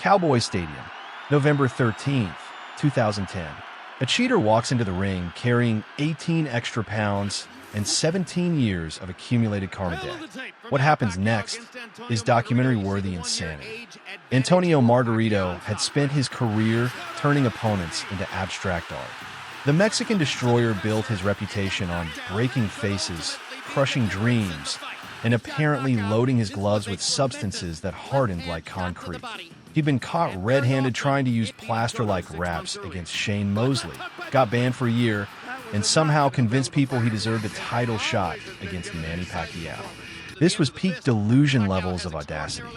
Cowboys Stadium, November 13th, 2010. A cheater walks into the ring carrying 18 extra pounds and 17 years of accumulated karma debt. What happens next is documentary-worthy insanity. Antonio Margarito had spent his career turning opponents into abstract art. The Mexican destroyer built his reputation on breaking faces, crushing dreams, and apparently loading his gloves with substances that hardened like concrete. He'd been caught red-handed trying to use plaster-like raps against Shane Mosley, got banned for a year, and somehow convinced people he deserved a title shot against Manny Pacquiao. This was peak delusion levels of audacity.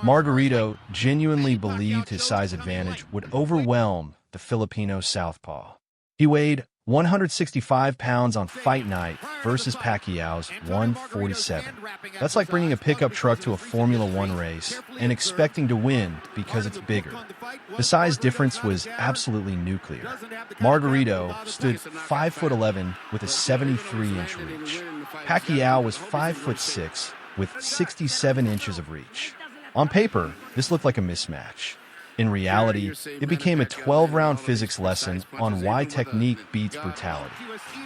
Margarito genuinely believed his size advantage would overwhelm the Filipino southpaw. He weighed 165 pounds on fight night versus Pacquiao's 147. That's like bringing a pickup truck to a Formula One race and expecting to win because it's bigger. The size difference was absolutely nuclear. Margarito stood 5'11" with a 73-inch reach. Pacquiao was 5'6" with 67 inches of reach. On paper, this looked like a mismatch. In reality, it became a 12-round physics lesson on why technique beats brutality.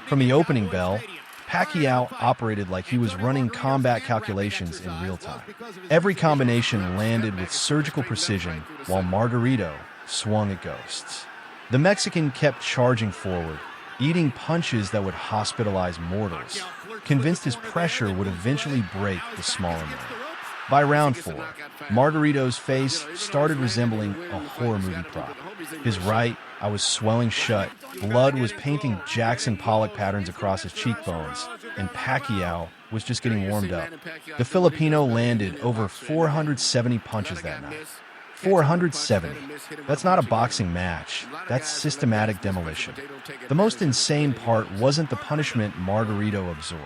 From the opening bell, Pacquiao operated like he was running combat calculations in real time. Every combination landed with surgical precision, while Margarito swung at ghosts. The Mexican kept charging forward, eating punches that would hospitalize mortals, convinced his pressure would eventually break the smaller man. By round 4, Margarito's face started resembling a horror movie prop. His right eye was swelling shut, blood was painting Jackson Pollock patterns across his cheekbones, and Pacquiao was just getting warmed up. The Filipino landed over 470 punches that night. 470. That's not a boxing match. That's systematic demolition. The most insane part wasn't the punishment Margarito absorbed.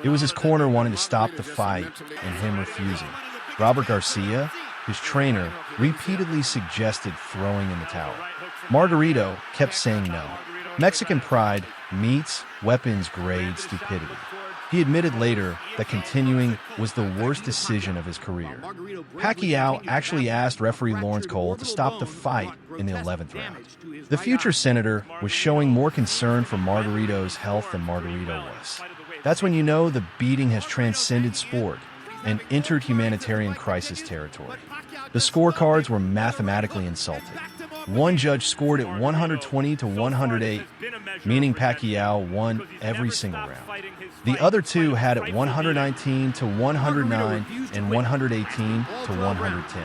It was his corner wanting to stop the fight and him refusing. Robert Garcia, his trainer, repeatedly suggested throwing in the towel. Margarito kept saying no. Mexican pride meets weapons-grade stupidity. He admitted later that continuing was the worst decision of his career. Pacquiao actually asked referee Lawrence Cole to stop the fight in the 11th round. The future senator was showing more concern for Margarito's health than Margarito was. That's when you know the beating has transcended sport and entered humanitarian crisis territory. The scorecards were mathematically insulted. One judge scored it 120 to 108, meaning Pacquiao won every single round. The other two had it 119 to 109 and 118 to 110.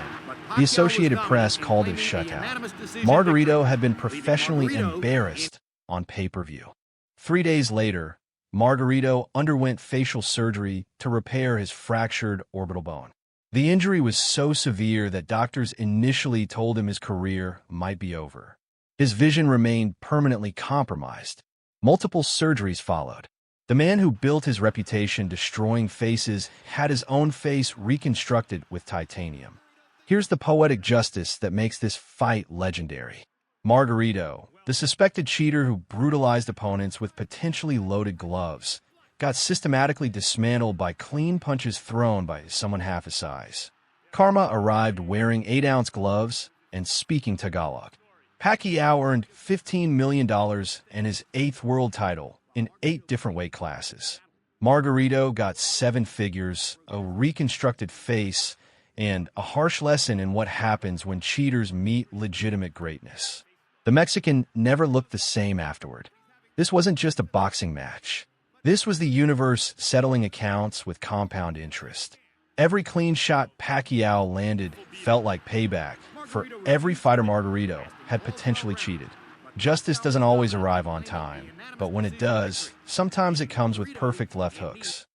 The Associated Press called it a shutout. Margarito had been professionally embarrassed on pay-per-view. 3 days later, Margarito underwent facial surgery to repair his fractured orbital bone. The injury was so severe that doctors initially told him his career might be over. His vision remained permanently compromised. Multiple surgeries followed. The man who built his reputation destroying faces had his own face reconstructed with titanium. Here's the poetic justice that makes this fight legendary. Margarito, the suspected cheater who brutalized opponents with potentially loaded gloves, got systematically dismantled by clean punches thrown by someone half his size. Karma arrived wearing 8-ounce gloves and speaking Tagalog. Pacquiao earned $15 million and his 8th world title in 8 different weight classes. Margarito got 7 figures, a reconstructed face, and a harsh lesson in what happens when cheaters meet legitimate greatness. The Mexican never looked the same afterward. This wasn't just a boxing match. This was the universe settling accounts with compound interest. Every clean shot Pacquiao landed felt like payback for every fighter Margarito had potentially cheated. Justice doesn't always arrive on time, but when it does, sometimes it comes with perfect left hooks.